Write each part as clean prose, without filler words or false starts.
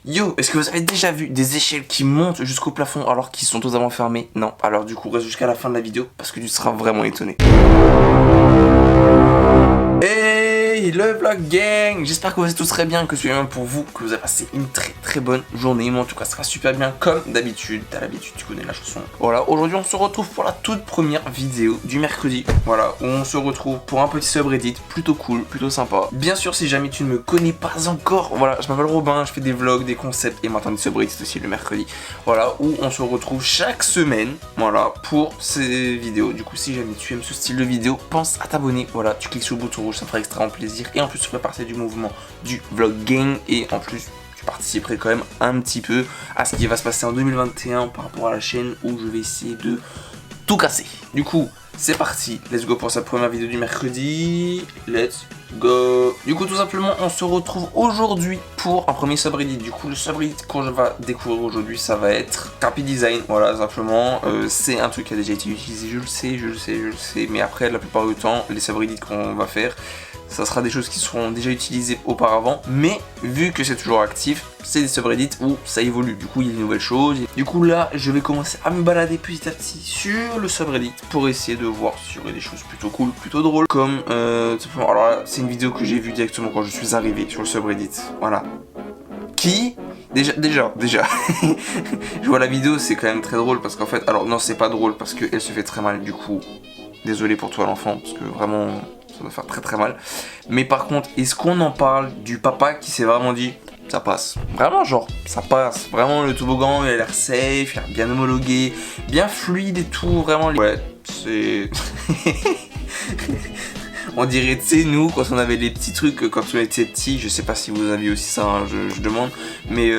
Yo, est-ce que vous avez déjà vu des échelles qui montent jusqu'au plafond alors qu'ils sont totalement fermés? Non, alors du coup reste jusqu'à la fin de la vidéo parce que tu seras vraiment étonné. Hey, le vlog gang, j'espère que vous êtes tous très bien, que ce soit bien pour vous, que vous avez passé une très bonne journée. Moi en tout cas ça sera super bien comme d'habitude, t'as l'habitude, tu connais la chanson. Voilà, aujourd'hui on se retrouve pour la toute première vidéo du mercredi. Voilà, où on se retrouve pour un petit subreddit plutôt cool, plutôt sympa. Bien sûr, si jamais tu ne me connais pas encore, voilà, je m'appelle Robin, je fais des vlogs, des concepts et maintenant des subreddits aussi le mercredi. Voilà, où on se retrouve chaque semaine, voilà, pour ces vidéos. Du coup, si jamais tu aimes ce style de vidéo, pense à t'abonner. Voilà, tu cliques sur le bouton rouge, ça me fera extrêmement plaisir. Et en plus, tu ferais partie du mouvement du vlog gang. Et en plus, tu participerais quand même un petit peu à ce qui va se passer en 2021 par rapport à la chaîne où je vais essayer de tout casser. Du coup, c'est parti. Let's go pour cette première vidéo du mercredi. Let's go. Du coup, tout simplement, on se retrouve aujourd'hui pour un premier subreddit. Du coup, le subreddit qu'on va découvrir aujourd'hui, ça va être Carpe Design. Voilà, simplement, c'est un truc qui a déjà été utilisé. Je le sais. Mais après, la plupart du temps, les subreddits qu'on va faire, ça sera des choses qui seront déjà utilisées auparavant, mais vu que c'est toujours actif, c'est des subreddits où ça évolue. Du coup, il y a de nouvelles choses. Du coup, là, je vais commencer à me balader petit à petit sur le subreddit pour essayer de voir s'il y aurait des choses plutôt cool, plutôt drôles. Comme, alors là, c'est une vidéo que j'ai vue directement quand je suis arrivé sur le subreddit. Voilà. Qui Déjà, je vois la vidéo, c'est quand même très drôle parce qu'en fait, alors non, c'est pas drôle parce qu'elle se fait très mal. Du coup, désolé pour toi l'enfant, parce que vraiment, ça doit faire très mal. Mais par contre, est-ce qu'on en parle du papa qui s'est vraiment dit ça passe? Vraiment, genre, ça passe. Vraiment, le toboggan, il a l'air safe, il a l'air bien homologué, bien fluide et tout. Vraiment, ouais, c'est. On dirait, tu sais, nous, quand on avait les petits trucs, quand on était petits, je sais pas si vous aviez aussi ça, hein, je demande, mais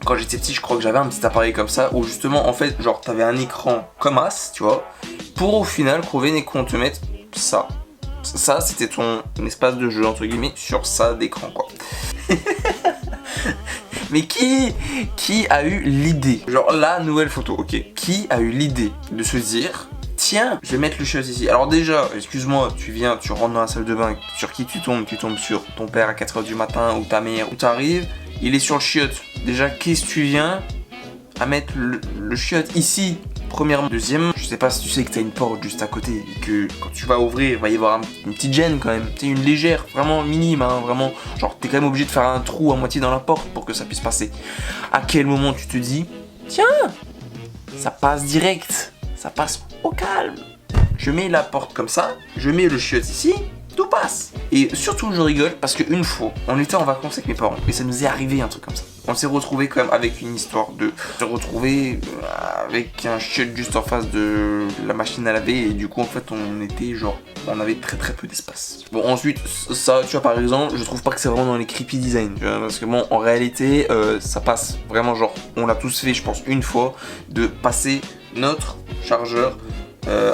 quand j'étais petit, je crois que j'avais un petit appareil comme ça, où justement, en fait, genre, t'avais un écran comme As, tu vois, pour au final, qu'on vienne et qu'on te mette ça. Ça, c'était ton espace de jeu, entre guillemets, sur ça d'écran, quoi. Mais qui a eu l'idée, genre la nouvelle photo, ok, qui a eu l'idée de se dire tiens, je vais mettre le chiotte ici. Alors déjà, excuse-moi, tu viens, tu rentres dans la salle de bain, sur qui tu tombes sur ton père à 4h du matin ou ta mère, ou t'arrives, il est sur le chiotte. Déjà, qu'est-ce que tu viens à mettre le chiotte ici? Premièrement. Deuxièmement, je sais pas si tu sais que t'as une porte juste à côté et que quand tu vas ouvrir, il va y avoir une petite gêne quand même. C'est une légère, vraiment minime, hein, vraiment. Genre, t'es quand même obligé de faire un trou à moitié dans la porte pour que ça puisse passer. À quel moment tu te dis, tiens, ça passe direct, ça passe au calme. Je mets la porte comme ça, je mets le chiotte ici, tout passe. Et surtout, je rigole parce qu'une fois, on était en vacances avec mes parents et ça nous est arrivé un truc comme ça. On s'est retrouvé quand même avec une histoire de se retrouver avec un chiotte juste en face de la machine à laver et du coup en fait on était genre, on avait très peu d'espace. Bon ensuite ça tu vois par exemple, je trouve pas que c'est vraiment dans les creepy design, tu vois, parce que bon en réalité ça passe vraiment genre, on l'a tous fait je pense une fois, de passer notre chargeur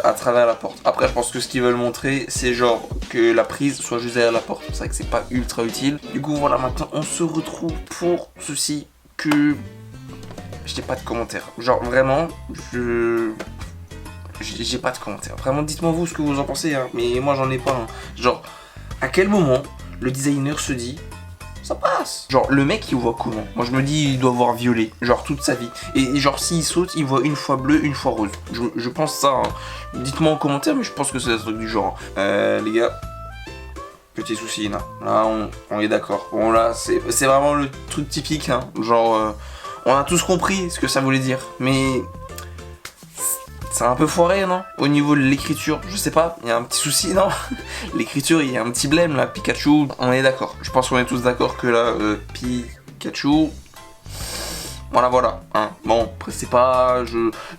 à travers la porte. Après je pense que ce qu'ils veulent montrer c'est genre que la prise soit juste derrière la porte. C'est vrai que c'est pas ultra utile. Du coup voilà, maintenant on se retrouve pour ceci que j'ai pas de commentaires. Genre vraiment j'ai pas de commentaires. Vraiment dites-moi vous ce que vous en pensez hein. Mais moi j'en ai pas hein. Genre à quel moment le designer se dit ça passe. Genre le mec il voit comment? Moi je me dis il doit voir violet, genre toute sa vie. Et genre s'il saute, il voit une fois bleu, une fois rose. Je pense ça. Hein. Dites-moi en commentaire, mais je pense que c'est un truc du genre. Les gars, petit souci là. Là on est d'accord. Bon là c'est vraiment le truc typique. Hein. Genre on a tous compris ce que ça voulait dire, mais c'est un peu foiré, non? Au niveau de l'écriture, je sais pas, il y a un petit souci, non? L'écriture, il y a un petit blême là, Pikachu, on est d'accord. Je pense qu'on est tous d'accord que là, Pikachu, voilà. Hein. Bon, après c'est pas,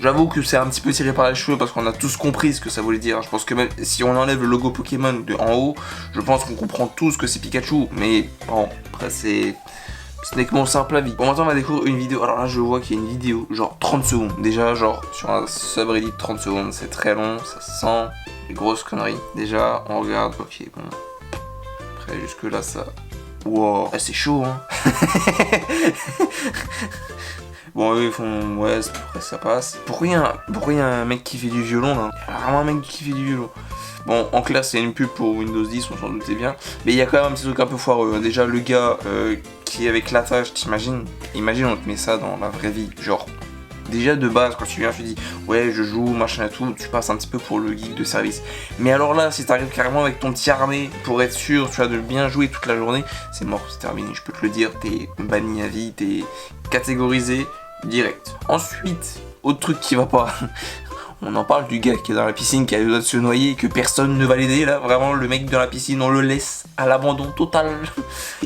j'avoue que c'est un petit peu tiré par les cheveux parce qu'on a tous compris ce que ça voulait dire. Je pense que même si on enlève le logo Pokémon de en haut, je pense qu'on comprend tous que c'est Pikachu. Mais bon, après c'est... Ce n'est que mon simple avis. Bon, maintenant on va découvrir une vidéo. Alors là je vois qu'il y a une vidéo genre 30 secondes. Déjà genre sur un subreddit 30 secondes c'est très long. Ça sent des grosses conneries. Déjà on regarde. Ok bon. Après jusque là ça... Wow, c'est chaud hein. Bon eux ils font... Ouais après ça passe. Pourquoi il y a un mec qui fait du violon là? Il y a vraiment un mec qui fait du violon. Bon, en clair, c'est une pub pour Windows 10, on s'en doutait bien. Mais il y a quand même un petit truc un peu foireux. Déjà, le gars qui est avec l'attache, t'imagines? Imagine, on te met ça dans la vraie vie. Genre, déjà de base, quand tu viens, tu dis ouais, je joue, machin et tout, tu passes un petit peu pour le geek de service. Mais alors là, si t'arrives carrément avec ton petit harnais pour être sûr, tu vois, de bien jouer toute la journée, c'est mort, c'est terminé. Je peux te le dire, t'es banni à vie, t'es catégorisé direct. Ensuite, autre truc qui va pas. On en parle du gars qui est dans la piscine, qui a le droit de se noyer, que personne ne va l'aider là. Vraiment, le mec dans la piscine, on le laisse à l'abandon total.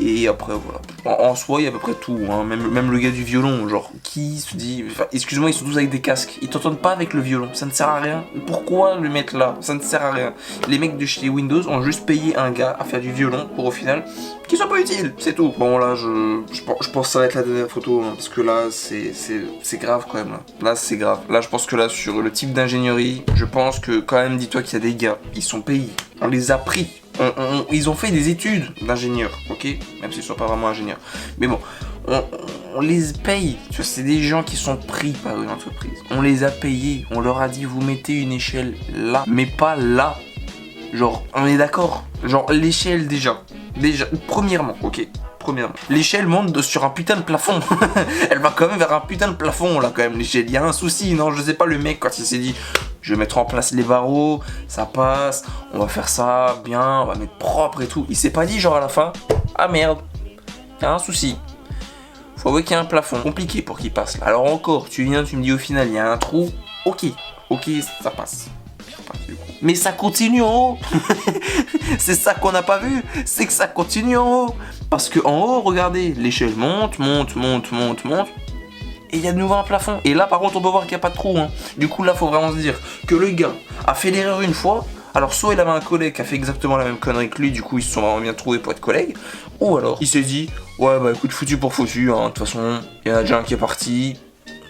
Et après, voilà. En soi, il y a à peu près tout. Hein. Même le gars du violon, genre, qui se dit. Enfin, excuse-moi, ils sont tous avec des casques. Ils t'entendent pas avec le violon. Ça ne sert à rien. Pourquoi le mettre là? Ça ne sert à rien. Les mecs de chez Windows ont juste payé un gars à faire du violon pour au final qu'il soit pas utile. C'est tout. Bon, là, je pense que ça va être la dernière photo. Hein, parce que là, c'est grave quand même. Là, c'est grave. Là, je pense que là, sur le type d'ingénierie, je pense que quand même, dis-toi qu'il y a des gars, ils sont payés, on les a pris, ils ont fait des études d'ingénieurs, ok, même s'ils sont pas vraiment ingénieurs, mais bon, on les paye, tu vois, c'est des gens qui sont pris par une entreprise, on les a payés, on leur a dit vous mettez une échelle là, mais pas là, genre, on est d'accord, genre l'échelle déjà, premièrement, ok. Premièrement, l'échelle monte sur un putain de plafond. Elle va quand même vers un putain de plafond là quand même l'échelle. Il y a un souci, non? Je sais pas, le mec quand il s'est dit je vais mettre en place les barreaux, ça passe, on va faire ça bien, on va mettre propre et tout. Il s'est pas dit genre à la fin ah merde, il y a un souci. Faut avouer qu'il y a un plafond compliqué pour qu'il passe là. Alors encore, tu viens, tu me dis au final il y a un trou. Ok, ça passe. Mais ça continue en haut. C'est ça qu'on n'a pas vu, c'est que ça continue en haut. Parce que en haut, regardez, l'échelle monte. Et il y a de nouveau un plafond. Et là, par contre, on peut voir qu'il n'y a pas de trou. Hein. Du coup, là, faut vraiment se dire que le gars a fait l'erreur une fois. Alors, soit il avait un collègue qui a fait exactement la même connerie que lui, du coup, ils se sont vraiment bien trouvés pour être collègues. Ou alors, il s'est dit, ouais, bah écoute, foutu pour foutu. Hein. De toute façon, il y en a déjà un qui est parti.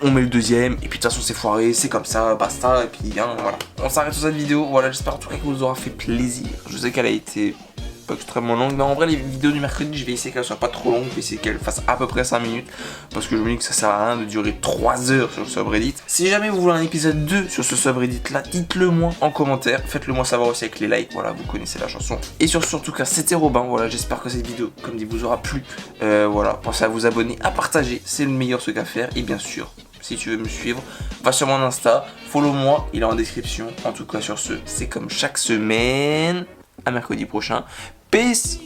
On met le deuxième, et puis de toute façon c'est foiré, c'est comme ça, basta, et puis hein, voilà. On s'arrête sur cette vidéo, voilà, j'espère en tout cas qu'elle vous aura fait plaisir. Je sais qu'elle a été pas extrêmement longue, mais en vrai les vidéos du mercredi, je vais essayer qu'elles soient pas trop longues, je vais essayer qu'elles fassent à peu près 5 minutes, parce que je me dis que ça sert à rien de durer 3 heures sur le subreddit. Si jamais vous voulez un épisode 2 sur ce subreddit là, dites-le moi en commentaire, faites-le moi savoir aussi avec les likes, voilà, vous connaissez la chanson. Et sur ce, en tout cas, c'était Robin, voilà, j'espère que cette vidéo, comme dit, vous aura plu. Voilà, pensez à vous abonner, à partager, c'est le meilleur truc à faire, et bien sûr, si tu veux me suivre, va sur mon Insta, follow-moi, il est en description. En tout cas sur ce, c'est comme chaque semaine. À mercredi prochain. Peace!